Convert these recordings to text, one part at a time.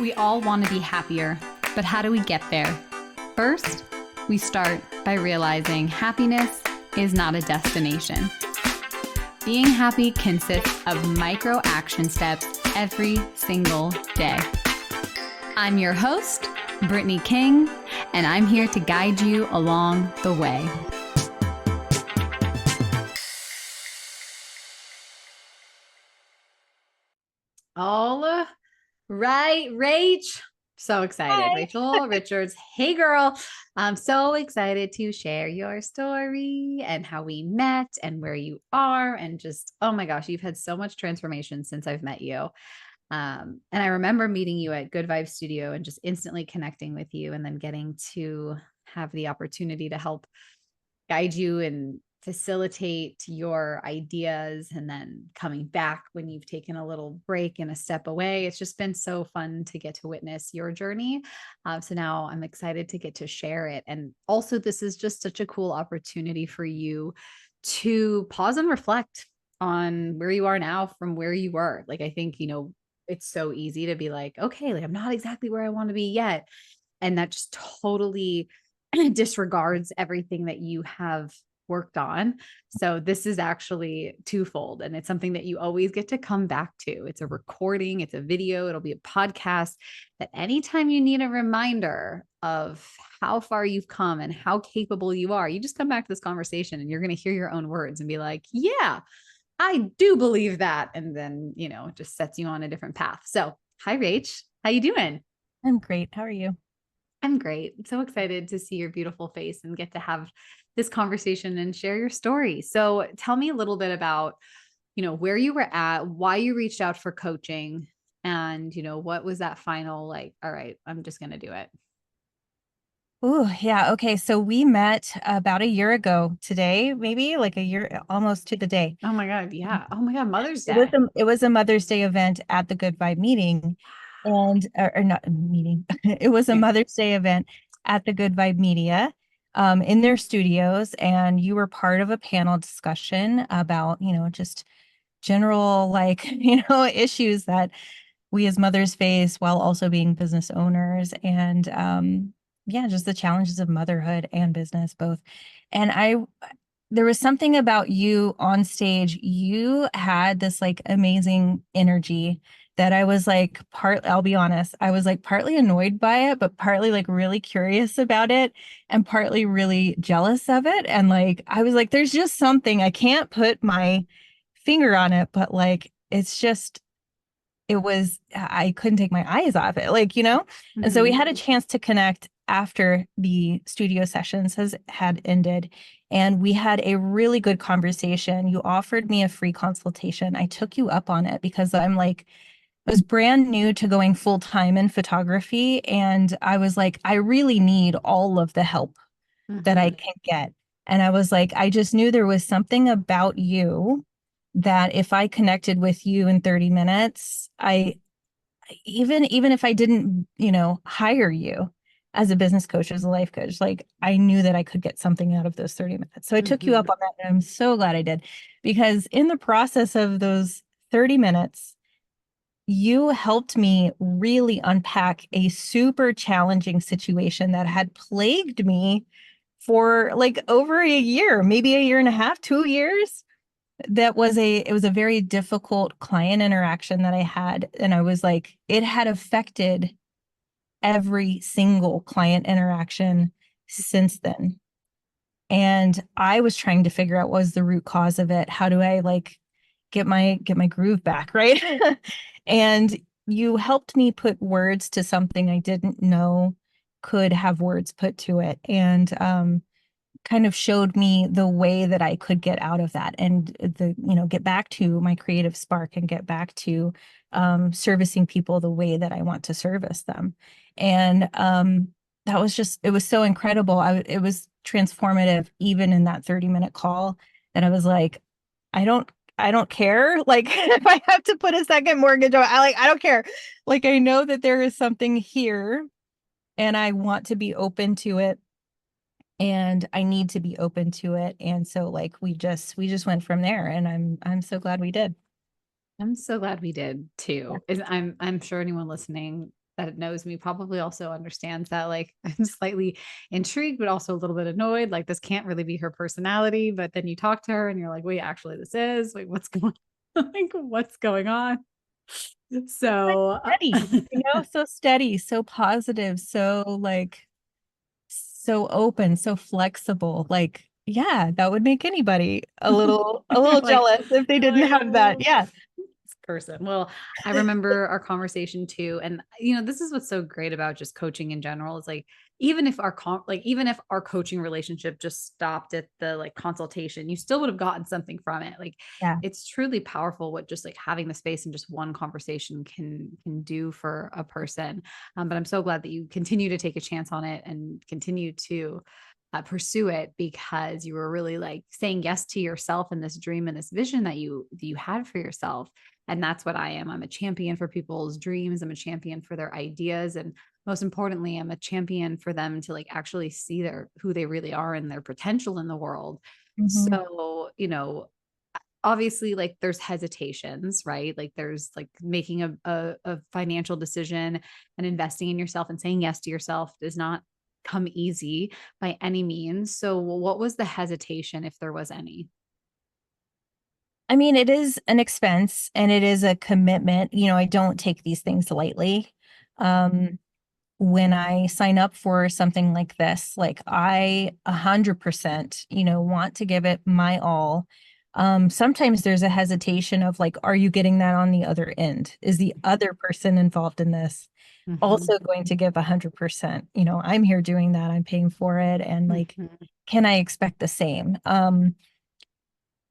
We all want to be happier, but how do we get there? First, we start by realizing happiness is not a destination. Being happy consists of micro action steps every single day. I'm your host, Brittany King, and I'm here to guide you along the way. All right, Rach. So excited. Hi. Rachel Richards. Hey, girl. I'm so excited to share your story and how we met and where you are. And just, oh my gosh, you've had so much transformation since I've met you. And I remember meeting you at Good Vibes Studio and just instantly connecting with you and then getting to have the opportunity to help guide you and facilitate your ideas and then coming back when you've taken a little break and a step away. It's just been so fun to get to witness your journey. So now I'm excited to get to share it. And also, this is just such a cool opportunity for you to pause and reflect on where you are now from where you were. Like, I think, it's so easy to be like, okay, like I'm not exactly where I want to be yet. And that just totally disregards everything that you have worked on. So this is actually twofold, and it's something that you always get to come back to. It's a recording, it's a video, it'll be a podcast that anytime you need a reminder of how far you've come and how capable you are, you just come back to this conversation and you're going to hear your own words and be like, yeah, I do believe that. And then, it just sets you on a different path. So hi, Rach. How you doing? I'm great. How are you? I'm great. I'm so excited to see your beautiful face and get to have this conversation and share your story. So tell me a little bit about, where you were at, why you reached out for coaching, and, what was that final like, all right, I'm just going to do it. Oh, yeah. Okay. So we met about a year ago today, maybe like a year, almost to the day. Oh my God. Yeah. Oh my God. Mother's It was Day. a, it was a Mother's Day event at the Good Vibe meeting and, or not meeting. It was a Yeah. Mother's Day event at the Good Vibe Media in their studios. And you were part of a panel discussion about, just general, like, issues that we as mothers face while also being business owners and yeah, just the challenges of motherhood and business both. And there was something about you on stage. You had this like amazing energy that I was like I'll be honest, I was like partly annoyed by it, but partly like really curious about it and partly really jealous of it. And like I was like, there's just something I can't put my finger on it, but like it's just I couldn't take my eyes off it, And so we Mm-hmm. had a chance to connect after the studio sessions had ended. And we had a really good conversation. You offered me a free consultation. I took you up on it because I was brand new to going full time in photography. And I was like, I really need all of the help that I Mm-hmm. can get. And I was like, I just knew there was something about you that if I connected with you in 30 minutes, even if I didn't, hire you as a business coach, as a life coach, like I knew that I could get something out of those 30 minutes. So I took you Mm-hmm. up on that. And I'm so glad I did because in the process of those 30 minutes, you helped me really unpack a super challenging situation that had plagued me for like over a year, maybe a year and a half, 2 years. It was a very difficult client interaction that I had. And I was like, it had affected every single client interaction since then. And I was trying to figure out what was the root cause of it. How do I like get my groove back, right? And you helped me put words to something I didn't know could have words put to it. And kind of showed me the way that I could get out of that and get back to my creative spark and get back to servicing people the way that I want to service them. And it was so incredible. It was transformative, even in that 30-minute call. And I was like, I don't, I don't care. Like if I have to put a second mortgage on, I don't care. Like I know that there is something here and I want to be open to it and I need to be open to it. And so like we just went from there and I'm so glad we did. I'm so glad we did Yeah. too. I'm sure anyone listening that knows me probably also understands that like I'm slightly intrigued, but also a little bit annoyed. Like this can't really be her personality. But then you talk to her and you're like, wait, actually, this is wait, what's going like what's going on? So Steady, so steady, so positive, so like so open, so flexible. Like, yeah, that would make anybody a you're little like, jealous if they didn't have that. oh, Yeah. this person. Well, I remember our conversation too. And this is what's so great about just coaching in general is like, even if our coaching relationship just stopped at the like consultation, you still would have gotten something from it. Like Yeah. it's truly powerful what just like having the space and just one conversation can do for a person. But I'm so glad that you continue to take a chance on it and continue to pursue it because you were really like saying yes to yourself and this dream and this vision that you had for yourself. And that's what I am. I'm a champion for people's dreams. I'm a champion for their ideas. And most importantly, I'm a champion for them to like actually see who they really are and their potential in the world. Mhm. So, obviously like there's hesitations, right? Like there's like making a financial decision and investing in yourself and saying yes to yourself does not come easy by any means. So what was the hesitation if there was any? I mean, it is an expense and it is a commitment. I don't take these things lightly. Um, when I sign up for something like this, like I 100%, want to give it my all. Sometimes there's a hesitation of like, are you getting that on the other end? Is the other person involved in this Mhm, also going to give 100%? I'm here doing that. I'm paying for it. And like, mhm, can I expect the same?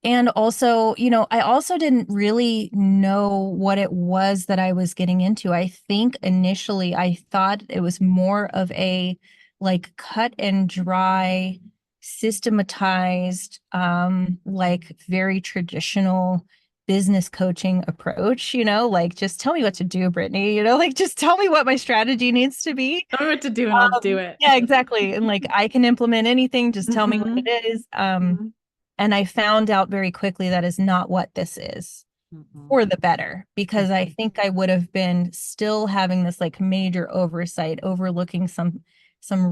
And also, I also didn't really know what it was that I was getting into. I think initially I thought it was more of a like cut and dry, systematized, like very traditional business coaching approach, like just tell me what to do, Brittany, like just tell me what my strategy needs to be. tell me what to do and I'll do it. Yeah, exactly. And like I can implement anything, just tell me what Mhm, it is. mhm, And I found out very quickly that is not what this is mhm, for the better, because I mhm, think I would have been still having this like major oversight, overlooking some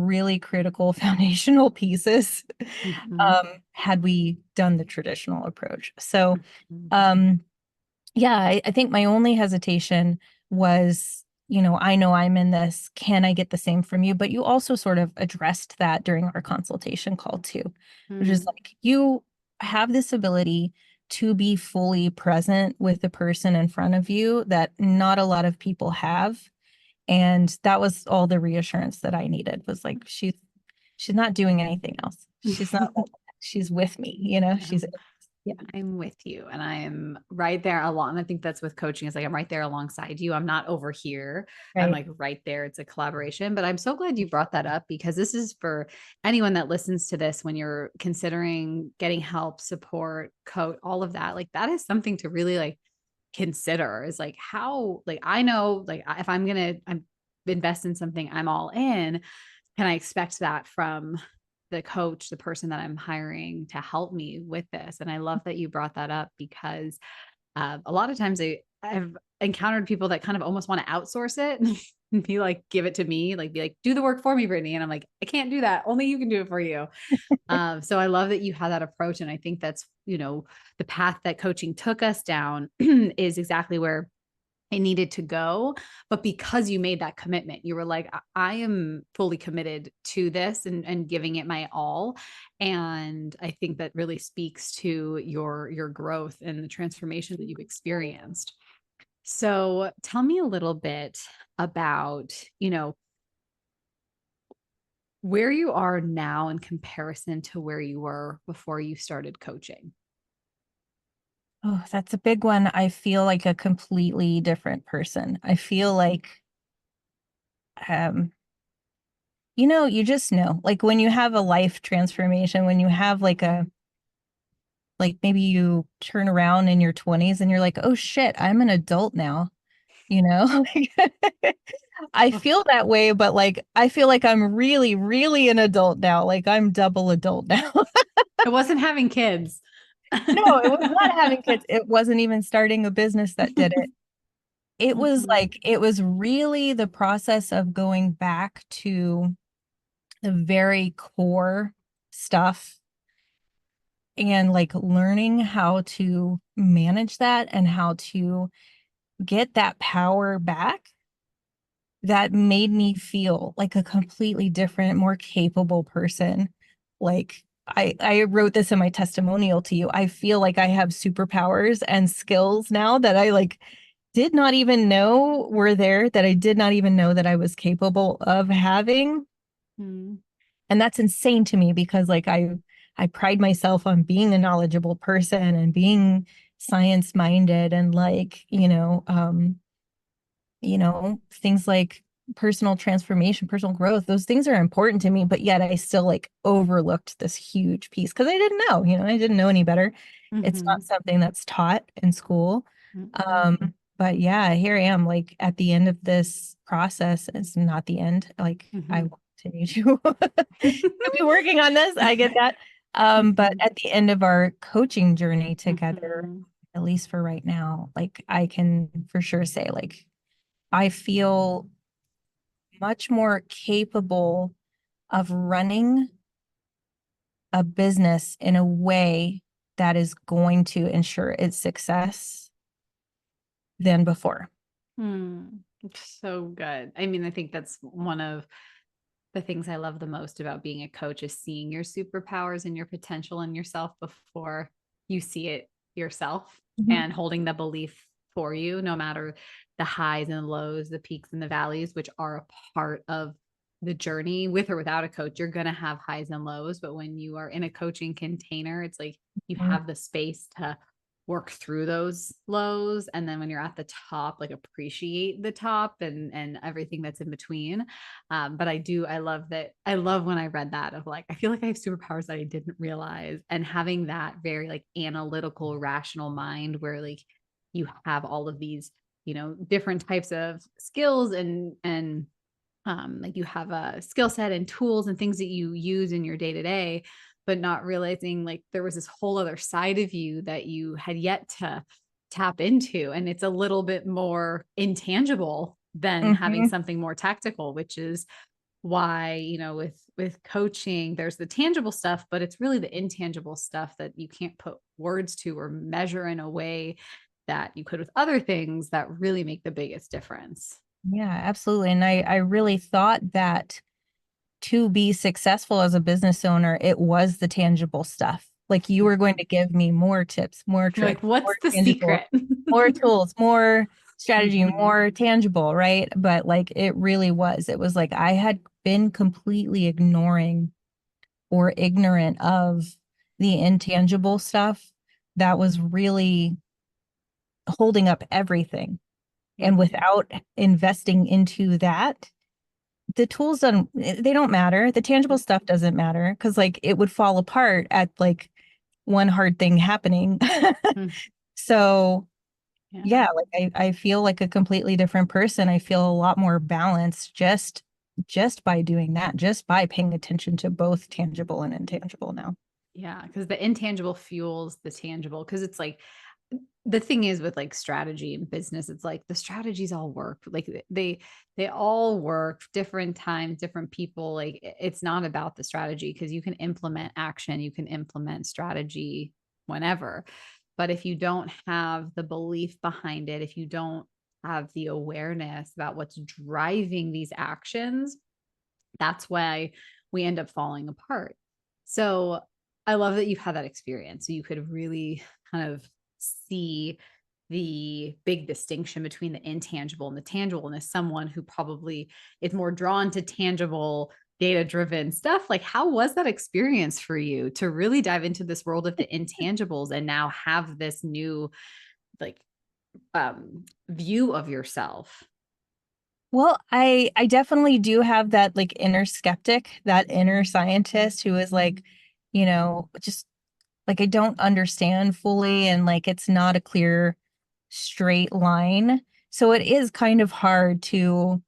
really critical foundational pieces mhm, had we done the traditional approach. So mhm, um yeah, I think my only hesitation was, I know I'm in this. Can I get the same from you? But you also sort of addressed that during our consultation call too, which is mhm. like you have this ability to be fully present with the person in front of you that not a lot of people have. And that was all the reassurance that I needed was like she's not doing anything else. She's not she's with me, she's Um, yeah, I'm with you and I am right there along. I think that's with coaching is like I'm right there alongside you. I'm not over here. I'm right. like right there. It's a collaboration. But I'm so glad you brought that up because this is for anyone that listens to this when you're considering getting help, support, coach, all of that. Like that is something to really like consider is like how like I know like if I'm invest in something, I'm all in. Can I expect that from the coach, the person that I'm hiring to help me with this? And I love that you brought that up because a lot of times I've encountered people that kind of almost want to outsource it and be like, give it to me, like be like, do the work for me, Brittany. And I'm like, I can't do that. Only you can do it for you. So I love that you had that approach. And I think that's, the path that coaching took us down is exactly where it needed to go. But because you made that commitment, you were like, I am fully committed to this and giving it my all. And I think that really speaks to your growth and the transformation that you've experienced. So tell me a little bit about, where you are now in comparison to where you were before you started coaching. Oh, that's a big one. I feel like a completely different person. I feel like, um, you just know, like when you have a life transformation, when you have like maybe you turn around in your 20s and you're like, oh shit, I'm an adult now, you know? I Oh, feel that way, but like, I feel like I'm really, really an adult now. Like I'm double adult now. it wasn't having kids. No, it was not having kids. It wasn't even starting a business that did it. Mhm. it was really the process of going back to the very core stuff and like learning how to manage that and how to get that power back that made me feel like a completely different, more capable person. Like I wrote this in my testimonial to you. I feel like I have superpowers and skills now that I like did not even know were there, that I did not even know that I was capable of having. Mhm. And that's insane to me because like I pride myself on being a knowledgeable person and being science minded and like, things like personal transformation, personal growth, those things are important to me, but yet I still like overlooked this huge piece because I didn't know, I didn't know any better. It's not Mhm. something that's taught in school. Mhm. But yeah, here I am, like at the end of this process. It's not the end. Like I Mhm. will continue to be working on this. I get that. But Mhm. at the end of our coaching journey together, Mhm. at least for right now, like I can for sure say, like, I feel much more capable of running a business in a way that is going to ensure its success than before. Hmm. It's so good. I mean, I think that's one of the things I love the most about being a coach is seeing your superpowers and your potential in yourself before you see it yourself Mhm. and holding the belief for you, no matter the highs and lows, the peaks and the valleys, which are a part of the journey with or without a coach. You're going to have highs and lows. But when you are in a coaching container, it's like you have the space to work through those lows, and then when you're at the top, like appreciate the top and everything that's in between. But I love that. I love when I read that of like, I feel like I have superpowers that I didn't realize. And having that very like analytical, rational mind where like you have all of these, different types of skills and like you have a skill set and tools and things that you use in your day to day, but not realizing like there was this whole other side of you that you had yet to tap into. And it's a little bit more intangible than having Mhm. something more tactical, which is why with coaching there's the tangible stuff, but it's really the intangible stuff that you can't put words to or measure in a way that you could with other things that really make the biggest difference. Yeah, absolutely. And I really thought that to be successful as a business owner, it was the tangible stuff. Like you were going to give me more tips, more You're like, tricks, what's more the tangible, secret? more tools, more strategy, Mhm. more tangible, right? But like it really was. It was like I had been completely ignoring or ignorant of the intangible stuff that was really holding up everything. And Mhm. without investing into that, the tools don't matter. The tangible stuff doesn't matter because like it would fall apart at like one hard thing happening. Mhm. So Yeah. yeah, like I feel like a completely different person. I feel a lot more balanced just by doing that, just by paying attention to both tangible and intangible now. Yeah, because the intangible fuels the tangible. Because it's like the thing is with like strategy and business, it's like the strategies all work. Like they all work different times, different people. Like it's not about the strategy because you can implement action, you can implement strategy whenever. But if you don't have the belief behind it, if you don't have the awareness about what's driving these actions, that's why we end up falling apart. So I love that you've had that experience. So you could really kind of see the big distinction between the intangible and the tangible. And as someone who probably is more drawn to tangible, data driven stuff, like how was that experience for you to really dive into this world of the intangibles and now have this new like view of yourself? Well, I definitely do have that like inner skeptic, that inner scientist who is like, just like I don't understand fully and like it's not a clear straight line. So it is kind of hard to,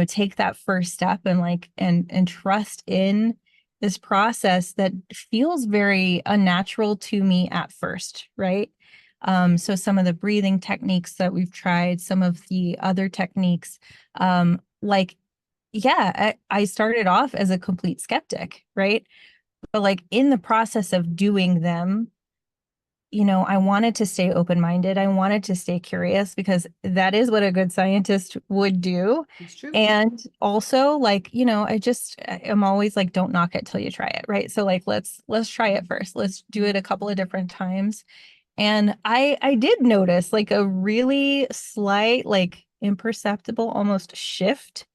take that first step and like and trust in this process that feels very unnatural to me at first, right? So some of the breathing techniques that we've tried, some of the other techniques, like, yeah, I started off as a complete skeptic, right? But like in the process of doing them, I wanted to stay open-minded. I wanted to stay curious because that is what a good scientist would do. It's true. And also like, I'm always like, don't knock it till you try it, right? So like, let's try it first. Let's do it a couple of different times. And I did notice like a really slight, like imperceptible almost shift,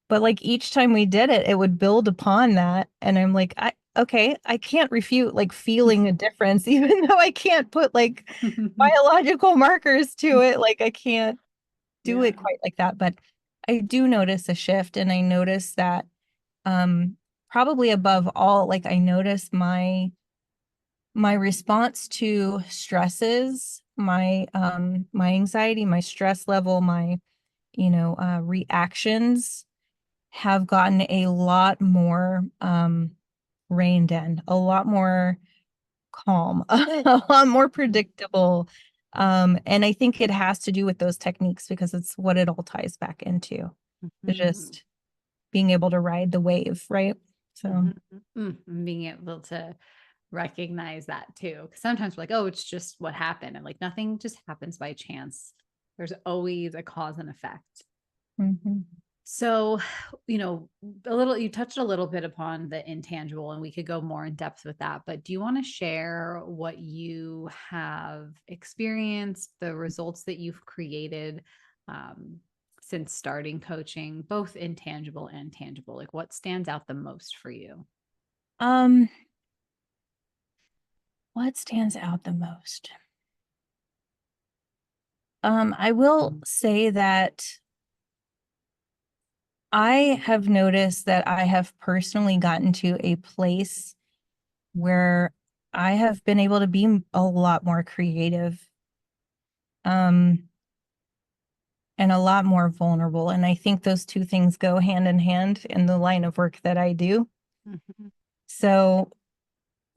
but like each time we did it, it would build upon that. And I'm like, okay, I can't refute like feeling a difference, even though I can't put like biological markers to it. Like I can't do Yeah. it quite like that. But I do notice a shift, and I notice that probably above all, like I notice my response to stresses, my anxiety, my stress level, my reactions have gotten a lot more reined in, a lot more calm, a lot more predictable. And I think it has to do with those techniques because it's what it all ties back into. Mhm. Just being able to ride the wave, right? So, Mhm. And being able to recognize that too. Because sometimes we're like, oh, it's just what happened. And like nothing just happens by chance. There's always a cause and effect. mhm. So, you touched a little bit upon the intangible, and we could go more in depth with that. But do you want to share what you have experienced, the results that you've created um, since starting coaching, both intangible and tangible? Like what stands out the most for you? Um, what stands out the most? I will say that I have noticed that I have personally gotten to a place where I have been able to be a lot more creative, um, and a lot more vulnerable. And I think those two things go hand in hand in the line of work that I do. Mhm. So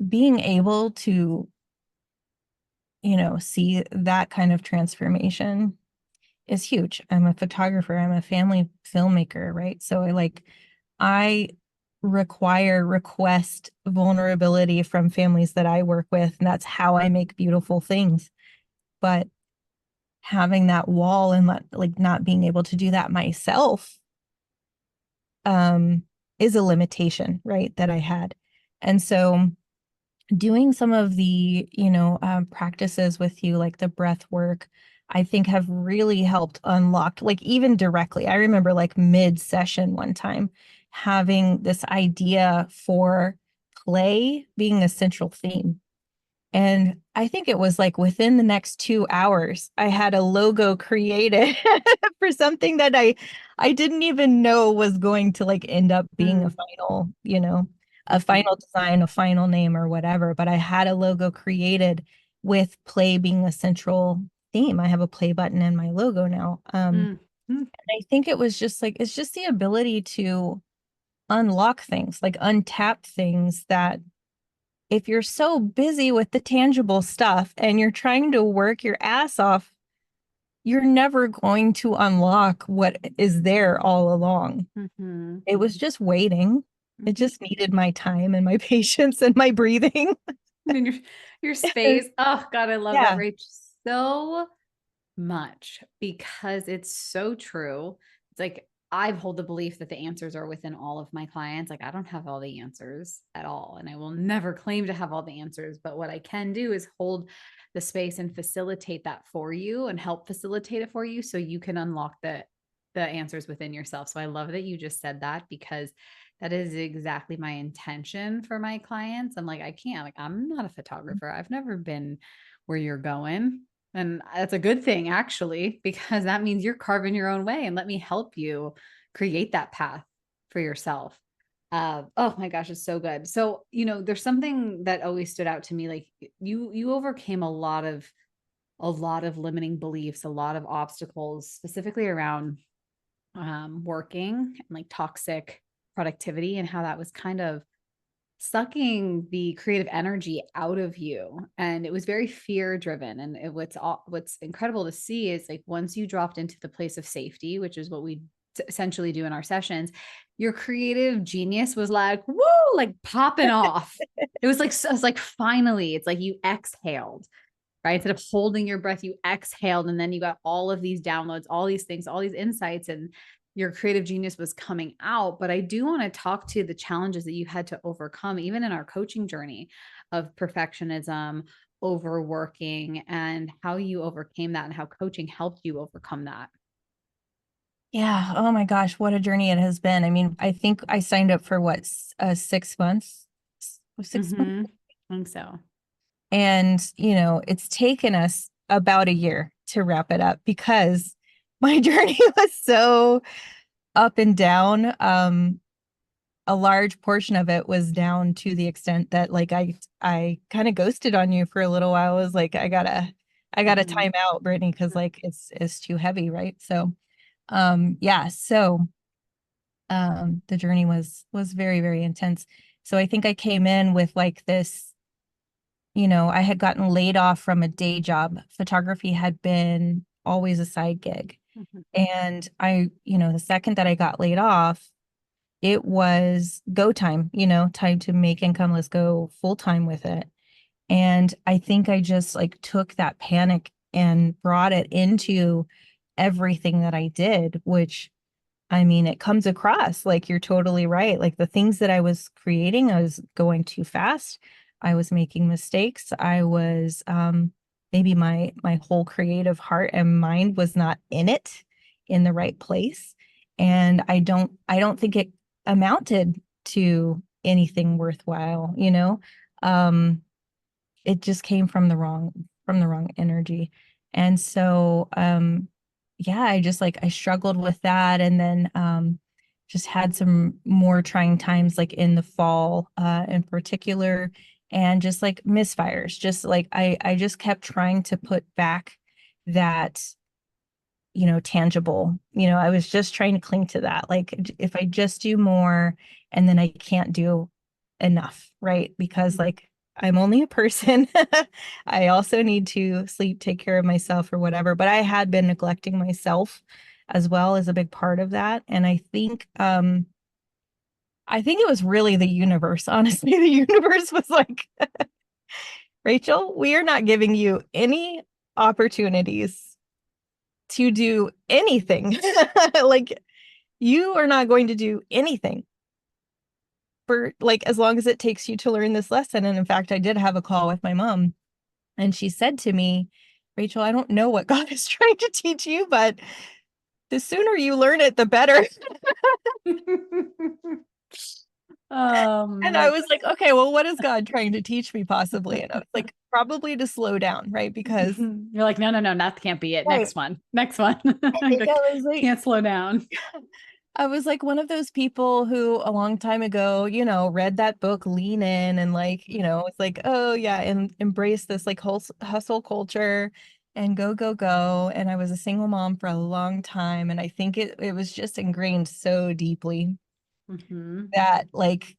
being able to, see that kind of transformation is huge. I'm a photographer, I'm a family filmmaker, right? So I request vulnerability from families that I work with, and that's how I make beautiful things. But having that wall and not being able to do that myself um is a limitation, right, that I had. And so doing some of the practices with you, like the breath work, I think have really helped unlock, like even directly. I remember like mid session one time having this idea for play being a central theme. And I think it was like within the next 2 hours, I had a logo created for something that I didn't even know was going to like end up being a Mm. final, a Mhm. final design, a final name or whatever. But I had a logo created with play being a central theme. I have a play button in my logo now. Mm. Mm. I think it was just like it's just the ability to unlock things, like untap things that if you're so busy with the tangible stuff and you're trying to work your ass off, you're never going to unlock what is there all along. Mhm. It was just waiting. It Mhm. just needed my time and my patience and my breathing. And your space. Oh God, I love that, Yeah. Rach, so much because it's so true. It's like I hold the belief that the answers are within all of my clients. Like I don't have all the answers at all, and I will never claim to have all the answers. But what I can do is hold the space and facilitate that for you and help facilitate it for you so you can unlock the answers within yourself. So I love that you just said that because that is exactly my intention for my clients. I'm like, I can't, like, I'm not a photographer. I've never been where you're going. And that's a good thing, actually, because that means you're carving your own way and let me help you create that path for yourself. Oh my gosh, it's so good. So, there's something that always stood out to me. Like you overcame a lot of limiting beliefs, a lot of obstacles, specifically around working and like toxic productivity and how that was kind of sucking the creative energy out of you. And it was very fear driven. And what's incredible to see is like once you dropped into the place of safety, which is what we essentially do in our sessions, your creative genius was like, woo, like popping off. It was like finally, it's like you exhaled, right? Instead of holding your breath, you exhaled. And then you got all of these downloads, all these things, all these insights, and your creative genius was coming out. But I do want to talk to the challenges that you had to overcome, even in our coaching journey of perfectionism, overworking, and how you overcame that and how coaching helped you overcome that. Yeah. Oh my gosh, what a journey it has been. I mean, I think I signed up for what, 6 months? 6 months. Mm-hmm. I think so. And, it's taken us about a year to wrap it up because my journey was so up and down. A large portion of it was down to the extent that like I kind of ghosted on you for a little while. I was like, I gotta Mm-hmm. time out, Brittany, because like it's too heavy, right? So yeah, so the journey was very, very intense. So I think I came in with like this, I had gotten laid off from a day job. Photography had been always a side gig. Mm-hmm. And the second that I got laid off, it was go time, time to make income. Let's go full time with it. And I think I just like took that panic and brought it into everything that I did, which I mean, it comes across like you're totally right. Like the things that I was creating, I was going too fast. I was making mistakes. I was maybe my whole creative heart and mind was not in it in the right place. And I don't think it amounted to anything worthwhile, it just came from the wrong energy. And so yeah, I struggled with that, and then just had some more trying times like in the fall in particular, and just like misfires, just like I just kept trying to put back that tangible. I was just trying to cling to that. Like if I just do more, and then I can't do enough, right? Because like I'm only a person. I also need to sleep, take care of myself or whatever. But I had been neglecting myself as well as a big part of that. And I think it was really the universe, honestly. The universe was like, Rachel, we are not giving you any opportunities to do anything. Like you are not going to do anything for like as long as it takes you to learn this lesson. And in fact, I did have a call with my mom, and she said to me, Rachel, I don't know what God is trying to teach you, but the sooner you learn it, the better. And I That's was like, okay, well, what is God trying to teach me possibly? And I was like, probably to slow down, right? Because you're like, no, no, no, that can't be it. right. Next one. Next one. I Like, was like, can't slow down. I was like one of those people who a long time ago, read that book, Lean In, and like, it's like, oh yeah, and embrace this like whole hustle culture and go, go, go. And I was a single mom for a long time. And I think it was just ingrained so deeply Hmm. that like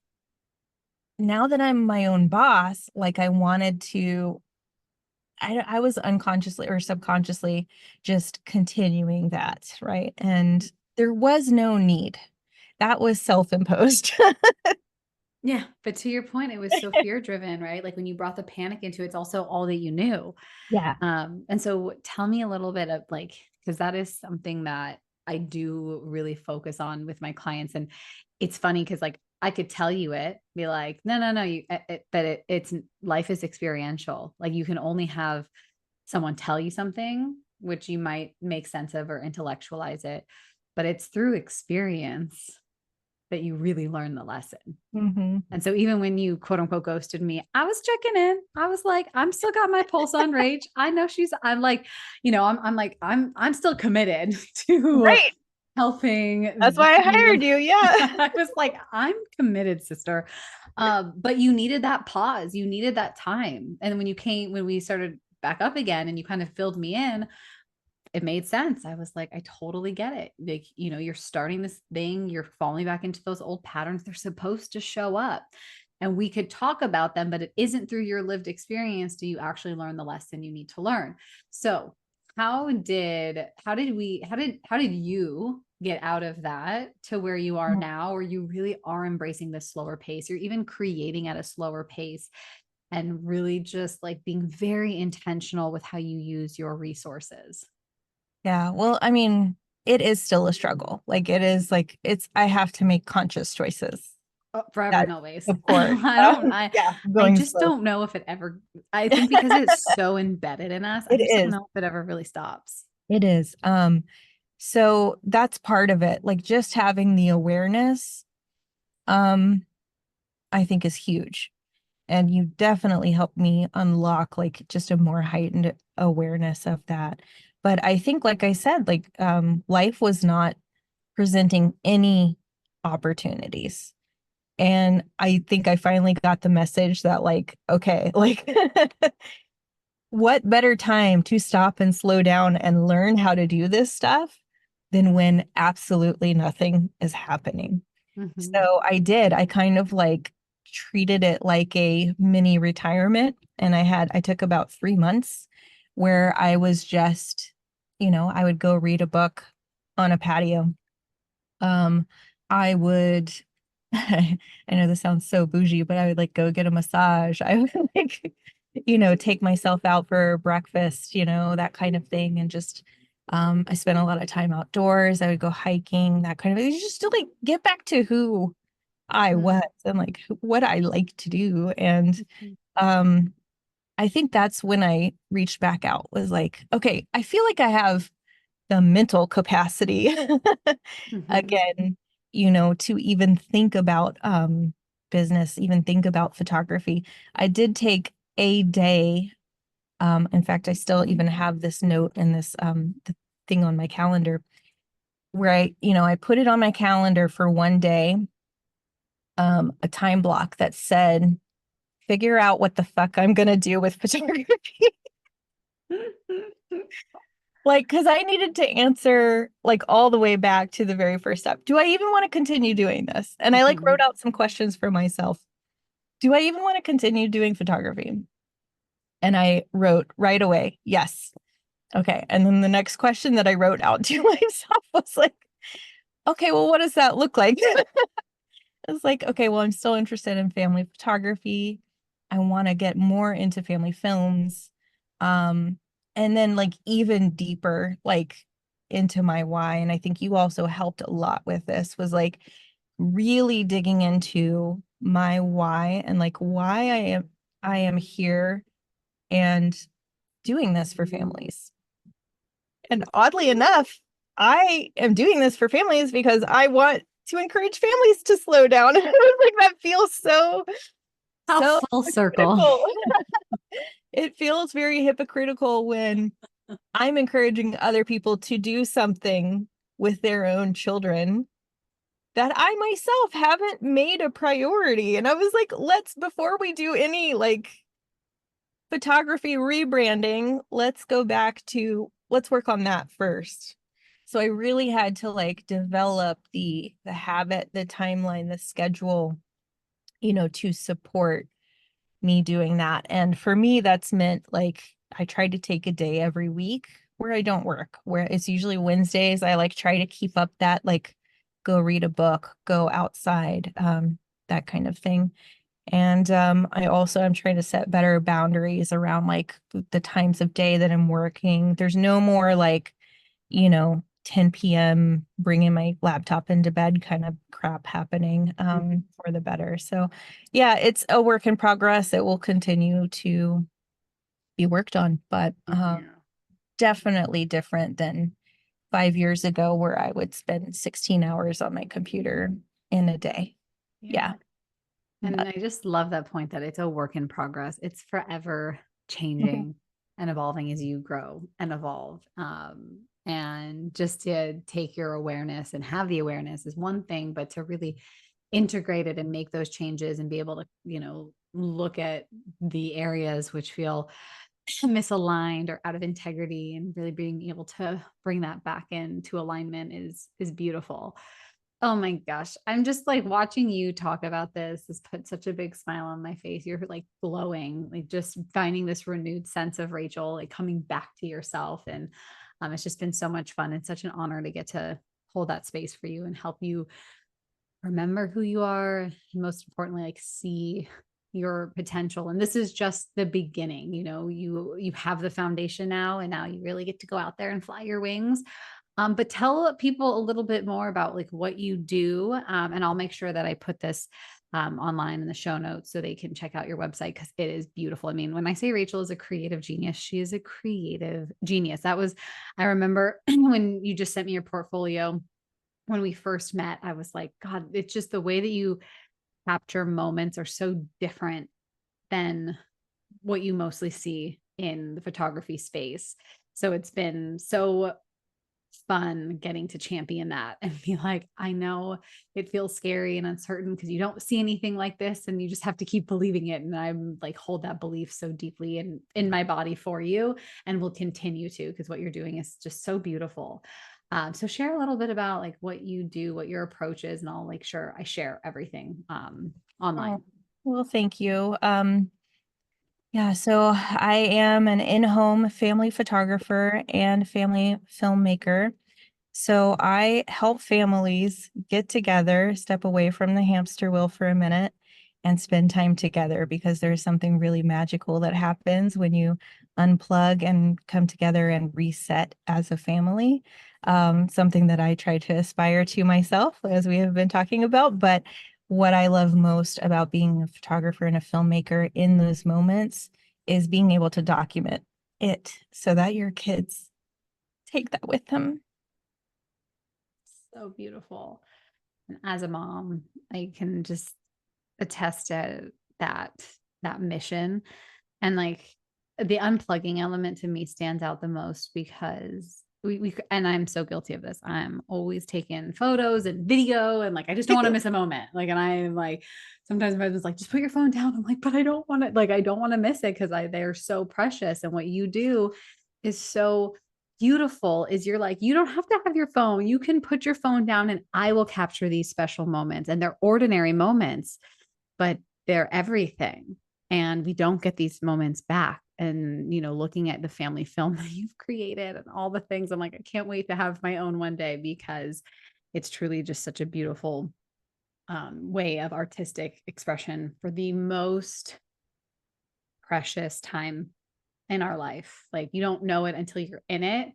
now that I'm my own boss, like I wanted to, I was unconsciously or subconsciously just continuing that, right? And there was no need. That was self-imposed. Yeah. But to your point, it was so fear driven, right? Like when you brought the panic into it, it's also all that you knew. Yeah. And so tell me a little bit of like, because that is something that I do really focus on with my clients. And it's funny because like I could tell you it, be like, no, no, no, but it's life is experiential. Like you can only have someone tell you something, which you might make sense of or intellectualize it, but it's through experience that you really learn the lesson. Hmm. And so even when you quote unquote ghosted me, I was checking in. I was like, I'm still got my pulse on Rach. I know I'm like, I'm still committed to Right. That's helping why I you. hired you. Yeah. I was like, I'm committed, sister. But you needed that pause. You needed that time. And when we started back up again and you kind of filled me in, it made sense. I was like, I totally get it. Like, you're starting this thing, you're falling back into those old patterns. They're supposed to show up. and we could talk about them, but it isn't through your lived experience do you actually learn the lesson you need to learn. So how did you get out of that to where you are now, where you really are embracing this slower pace? You're even creating at a slower pace and really just like being very intentional with how you use your resources. Yeah. Well, I mean, it is still a struggle. Like it is like I have to make conscious choices. Forever That and always. support. I Going just slow. don't know if it ever, I think because it's so embedded in us, I It just don't is. know if it ever really stops. It is. So that's part of it. Like just having the awareness, um, I think is huge. And you definitely helped me unlock like just a more heightened awareness of that. But I think, like I said, like life was not presenting any opportunities. And I think I finally got the message that like, okay, like what better time to stop and slow down and learn how to do this stuff than when absolutely nothing is happening. Mhm. So I did. I kind of like treated it like a mini retirement. And I took about 3 months where I was just, I would go read a book on a patio. I would, I know this sounds so bougie, but I would like go get a massage. I would like, take myself out for breakfast, that kind of thing. And just, I spent a lot of time outdoors. I would go hiking, that kind of thing, just to like get back to who I was and like what I like to do. And, Mhm. um, I think that's when I reached back out was like, okay, I feel like I have the mental capacity Mhm. again, to even think about business, even think about photography. I did take a day. In fact, I still even have this note and this thing on my calendar where I put it on my calendar for one day, a time block that said, figure out what the fuck I'm gonna do with photography. Like, because I needed to answer like all the way back to the very first step. Do I even want to continue doing this? And I like wrote Mhm. out some questions for myself. Do I even want to continue doing photography? And I wrote right away, yes. Okay. And then the next question that I wrote out to myself was like, okay, well, what does that look like? It's like, okay, well, I'm still interested in family photography. I want to get more into family films. Um, and then like even deeper, like into my why. And I think you also helped a lot with this was like really digging into my why and like why I am here and doing this for families. And oddly enough, I am doing this for families because I want to encourage families to slow down. And I was like, that feels so, How so full circle. hypocritical. It feels very hypocritical when I'm encouraging other people to do something with their own children that I myself haven't made a priority. And I was like, before we do any like photography rebranding, let's work on that first. So I really had to like develop the habit, the timeline, the schedule, to support me doing that. And for me, that's meant like I try to take a day every week where I don't work, where it's usually Wednesdays. I like try to keep up that like go read a book, go outside, that kind of thing. And I also am trying to set better boundaries around like the times of day that I'm working. There's no more like, 10 p.m. bringing my laptop into bed kind of crap happening for the better. So, yeah, it's a work in progress. It will continue to be worked on, but Yeah. definitely different than 5 years ago where I would spend 16 hours on my computer in a day. Yeah. Yeah. And But I just love that point that it's a work in progress. It's forever changing and evolving as you grow and evolve. And just to take your awareness and have the awareness is one thing, but to really integrate it and make those changes and be able to, look at the areas which feel misaligned or out of integrity and really being able to bring that back into alignment is beautiful. Oh my gosh. I'm just like watching you talk about this has put such a big smile on my face. You're like glowing, like just finding this renewed sense of Rachel, like coming back to yourself. And it's just been so much fun. It's such an honor to get to hold that space for you and help you remember who you are. And most importantly, like see your potential. And this is just the beginning. You have the foundation now, and now you really get to go out there and fly your wings. But tell people a little bit more about like what you do. And I'll make sure that I put this online in the show notes so they can check out your website because it is beautiful. I mean, when I say Rachel is a creative genius, she is a creative genius. I remember when you just sent me your portfolio when we first met, I was like, God, it's just the way that you capture moments are so different than what you mostly see in the photography space. So it's been so fun getting to champion that and be like, I know it feels scary and uncertain because you don't see anything like this and you just have to keep believing it. And I'm like, hold that belief so deeply in my body for you and will continue to, because what you're doing is just so beautiful. So share a little bit about like what you do, what your approach is, and I'll make sure I share everything Oh, online. well, thank you. Yeah, so I am an in-home family photographer and family filmmaker. So I help families get together, step away from the hamster wheel for a minute, and spend time together because there's something really magical that happens when you unplug and come together and reset as a family. Something that I try to aspire to myself, as we have been talking about. But what I love most about being a photographer and a filmmaker in those moments is being able to document it so that your kids take that with them. So beautiful. And as a mom, I can just attest to that that mission. And like the unplugging element to me stands out the most because we and I'm so guilty of this. I'm always taking photos and video and like I just don't want to miss a moment. Like and I'm like sometimes my husband's like, just put your phone down. I'm like, but I don't want to like I don't want to miss it because they're so precious. And what you do is so beautiful is you're like, you don't have to have your phone. You can put your phone down and I will capture these special moments. And they're ordinary moments, but they're everything. And we don't get these moments back. And, looking at the family film that you've created and all the things, I'm like, I can't wait to have my own one day because it's truly just such a beautiful way of artistic expression for the most precious time in our life. Like you don't know it until you're in it.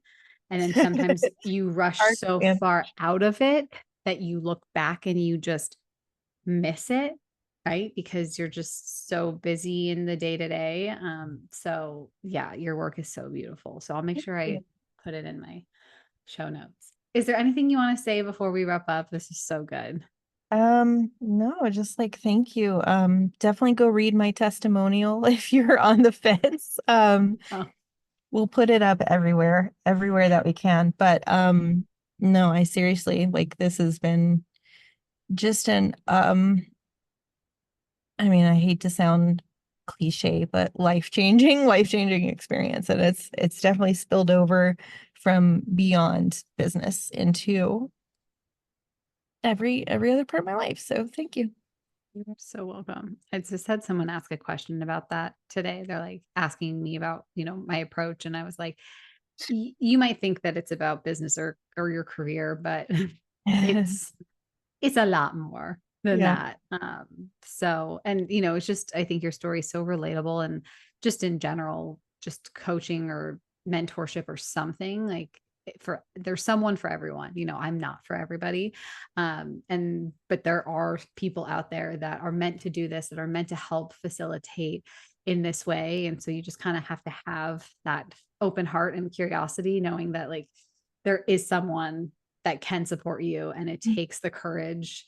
And then sometimes you rush Art so and far out of it that you look back and you just miss it, right? Because you're just so busy in the day to day. So yeah, your work is so beautiful. So I'll make sure I put it in my show notes. Is there anything you want to say before we wrap up? This is so good. No, just like thank you. Definitely go read my testimonial if you're on the fence. Oh, We'll put it up everywhere that we can. But no, I seriously like this has been just an I mean, I hate to sound cliche, but life-changing experience. And it's definitely spilled over from beyond business into every other part of my life. So thank you. you're so welcome. I just had someone ask a question about that today. They're like asking me about, my approach. And I was like, you might think that it's about business or your career, but it's it's a lot more than Yeah. that. So, and it's just, I think your story is so relatable and just in general, just coaching or mentorship or something like there's someone for everyone. I'm not for everybody. But there are people out there that are meant to do this, that are meant to help facilitate in this way. And so you just kind of have to have that open heart and curiosity, knowing that like there is someone that can support you and it takes the courage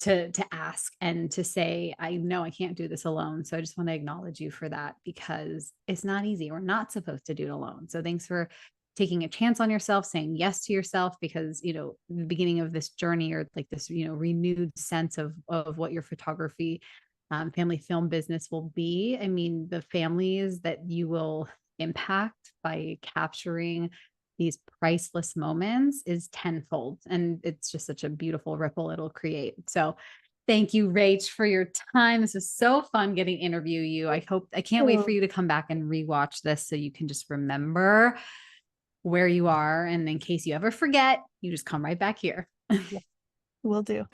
to ask and to say, I know I can't do this alone. So I just want to acknowledge you for that because it's not easy. We're not supposed to do it alone. So thanks for taking a chance on yourself, saying yes to yourself, because the beginning of this journey or like this renewed sense of what your photography family film business will be. I mean, the families that you will impact by capturing these priceless moments is tenfold. And it's just such a beautiful ripple it'll create. So thank you, Rach, for your time. This is so fun getting to interview you. I can't wait for Oh, you to come back and rewatch this so you can just remember where you are. And in case you ever forget, you just come right back here. yeah, will do.